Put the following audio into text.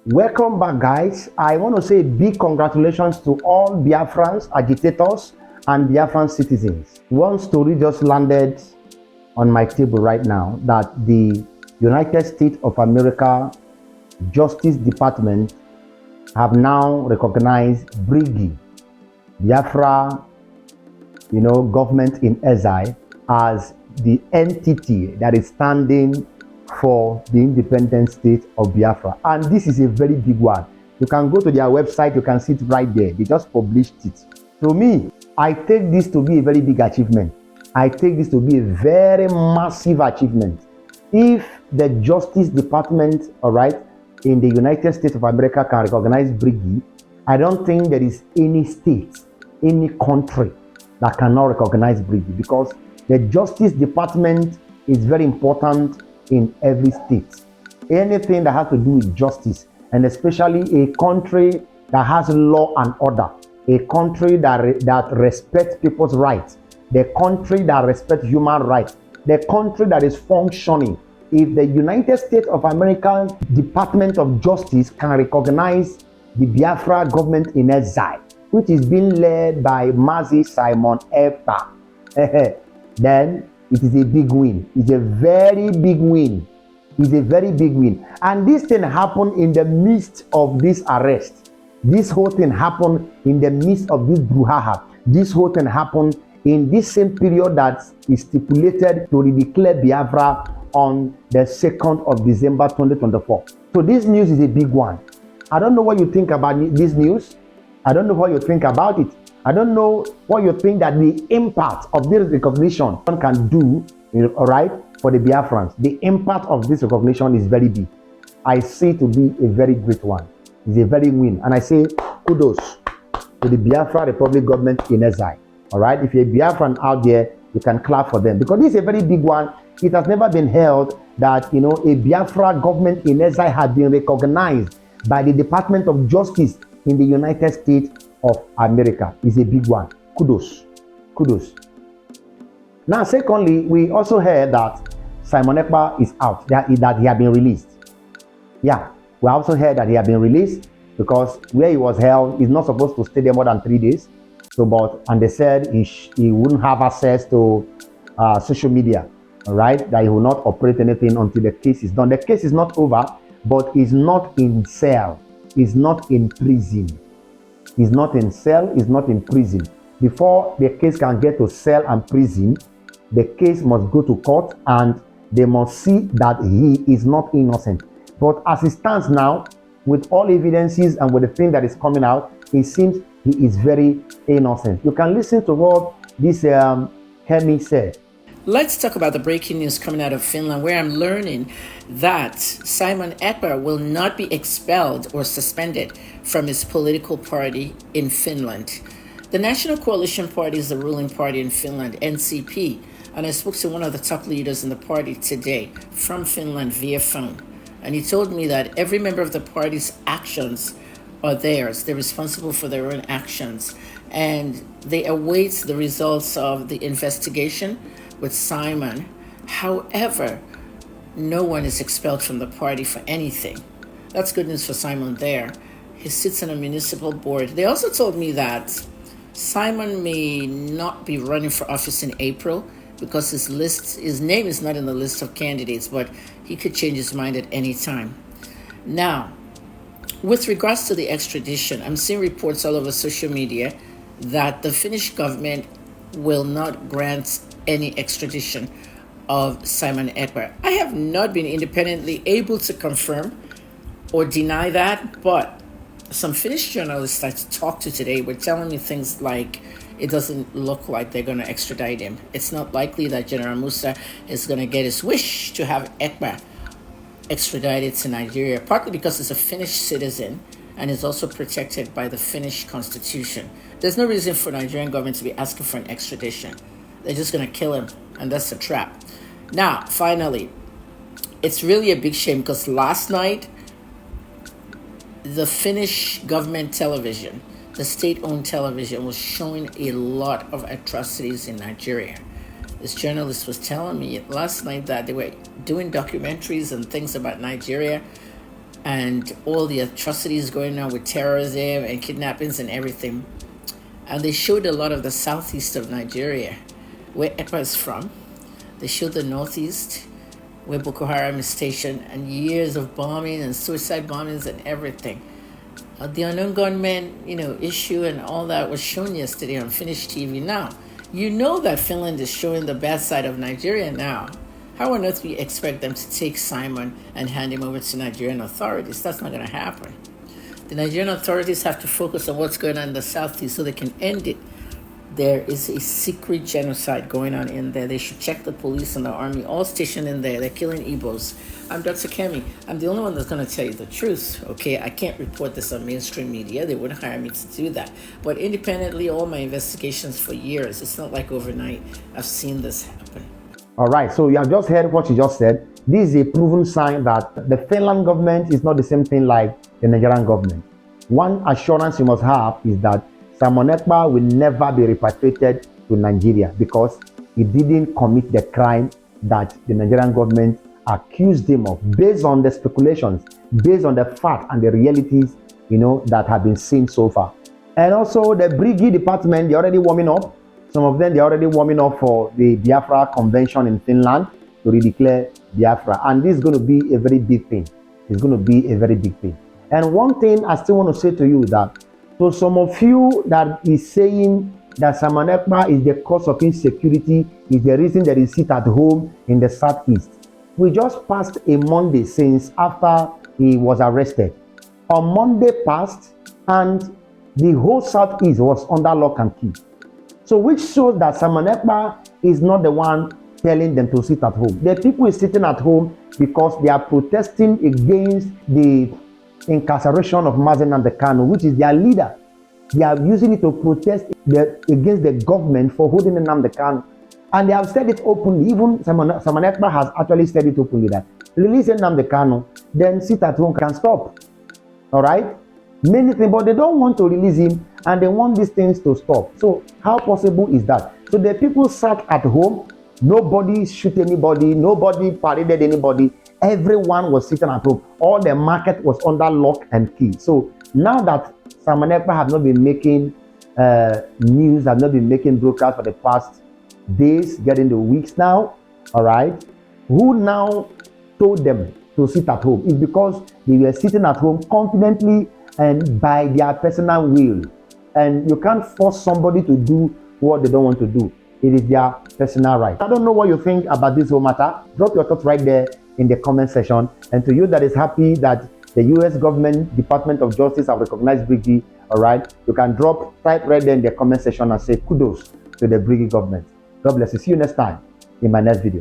Welcome back, guys. I want to say big congratulations to all Biafrans, agitators, and Biafran citizens. One story just landed on my table right now that the United States of America Justice Department have now recognized BRGIE, Biafra, Government in Exile, as the entity that is standing for the independent state of Biafra. And this is a very big one. You can go to their website, you can see it right there. They just published it. To me, I take this to be a very big achievement. I take this to be a very massive achievement. If the Justice Department, all right, in the United States of America can recognize BRGIE, I don't think there is any state, any country that cannot recognize BRGIE, because the Justice Department is very important in every state. Anything that has to do with justice, and especially a country that has law and order, a country that respects people's rights, the country that respects human rights, the country that is functioning. If the United States of America Department of Justice can recognize the Biafra Government in Exile, which is being led by Mazi Simon Ekpa, then it is a big win. It's a very big win. It's a very big win. And this thing happened in the midst of this arrest. This whole thing happened in the midst of this brouhaha. This whole thing happened in this same period that is stipulated to declare Biafra on the 2nd of December 2024. So this news is a big one. I don't know what you think about this news. I don't know what you think about it. I don't know what you think that the impact of this recognition can do, all right, for the Biafrans. The impact of this recognition is very big. I see it to be a very great one. It's a very win. And I say kudos to the Biafra Republic Government in Exile. All right, if you're a Biafran out there, you can clap for them, because this is a very big one. It has never been held that, a Biafra Government in Exile had been recognized by the Department of Justice in the United States of America. Is a big one. Kudos. Kudos. Now, secondly, we also heard that Simon Ekpa is out, that he had been released. Yeah, we also heard that he had been released because where he was held, he's not supposed to stay there more than 3 days. And they said he wouldn't have access to social media, all right? That he will not operate anything until the case is done. The case is not over, but he's not in cell. He's not in prison. He's not in cell, he's not in prison. Before the case can get to cell and prison, the case must go to court and they must see that he is not innocent. But as it stands now, with all evidences and with the thing that is coming out, it seems he is very innocent. You can listen to what this Hemi said. Let's talk about the breaking news coming out of Finland, where I'm learning that Simon Ekpa will not be expelled or suspended from his political party in Finland. The National Coalition Party is the ruling party in Finland, NCP, and I spoke to one of the top leaders in the party today from Finland via phone. And he told me that every member of the party's actions are theirs. They're responsible for their own actions. And they await the results of the investigation with Simon. However, no one is expelled from the party for anything. That's good news for Simon there. He sits on a municipal board. They also told me that Simon may not be running for office in April because his name is not in the list of candidates, but he could change his mind at any time. Now, with regards to the extradition, I'm seeing reports all over social media that the Finnish government will not grant any extradition of Simon Ekpa. I have not been independently able to confirm or deny that, but some Finnish journalists I talked to today were telling me things like it doesn't look like they're going to extradite him. It's not likely that General Musa is going to get his wish to have Ekpa extradited to Nigeria, partly because he's a Finnish citizen and is also protected by the Finnish constitution. There's no reason for the Nigerian government to be asking for an extradition. They're just going to kill him, and that's a trap. Now, finally, it's really a big shame because last night, the Finnish government television, the state-owned television, was showing a lot of atrocities in Nigeria. This journalist was telling me last night that they were doing documentaries and things about Nigeria and all the atrocities going on with terrorism and kidnappings and everything. And they showed a lot of the southeast of Nigeria, where Ekpa is from. They showed the northeast, where Boko Haram is stationed, and years of bombing and suicide bombings and everything. The unknown gunmen, issue and all that was shown yesterday on Finnish TV. Now, you know that Finland is showing the bad side of Nigeria now. How on earth do we expect them to take Simon and hand him over to Nigerian authorities? That's not going to happen. The Nigerian authorities have to focus on what's going on in the southeast so they can end it. There is a secret genocide going on in there. They should check the police and the army, all stationed in there. They're killing Igbos. I'm Dr. Kemi. I'm the only one that's going to tell you the truth, okay? I can't report this on mainstream media. They wouldn't hire me to do that. But independently, all my investigations for years, it's not like overnight, I've seen this happen. All right, so you have just heard what you just said. This is a proven sign that the Finland government is not the same thing like the Nigerian government. One assurance you must have is that Simon Ekpa will never be repatriated to Nigeria because he didn't commit the crime that the Nigerian government accused him of, based on the speculations, based on the fact and the realities, that have been seen so far. And also the BRGIE department, they're already warming up. Some of them, they're already warming up for the Biafra convention in Finland to redeclare Biafra. And this is going to be a very big thing. It's going to be a very big thing. And one thing I still want to say to you that, so some of you that is saying that Simon Ekpa is the cause of insecurity, is the reason that he sit at home in the southeast. We just passed a Monday since after he was arrested. On Monday passed and the whole southeast was under lock and key. So which shows that Simon Ekpa is not the one telling them to sit at home. The people is sitting at home because they are protesting against the incarceration of Mazi Nnamdi Kanu, which is their leader. They are using it to protest against the government for holding Nnamdi Kanu. And they have said it openly. Even Simon Ekpa has actually said it openly that release Nnamdi Kanu, then sit at home can stop. All right? Many things, but they don't want to release him and they want these things to stop. So how possible is that? So the people sat at home, nobody shoot anybody, nobody paraded anybody. Everyone was sitting at home. All the market was under lock and key. So now that Simon Ekpa have not been making news, have not been making broadcasts for the past days, getting the weeks now, all right, who now told them to sit at home? It's because they were sitting at home confidently and by their personal will. And you can't force somebody to do what they don't want to do. It is their personal right. I don't know what you think about this whole matter. Drop your thoughts right there in the comment section. And to you that is happy that the US government, Department of Justice have recognized BRGIE, all right, you can type right there in the comment section and say kudos to the BRGIE government. God bless you. See you next time in my next video.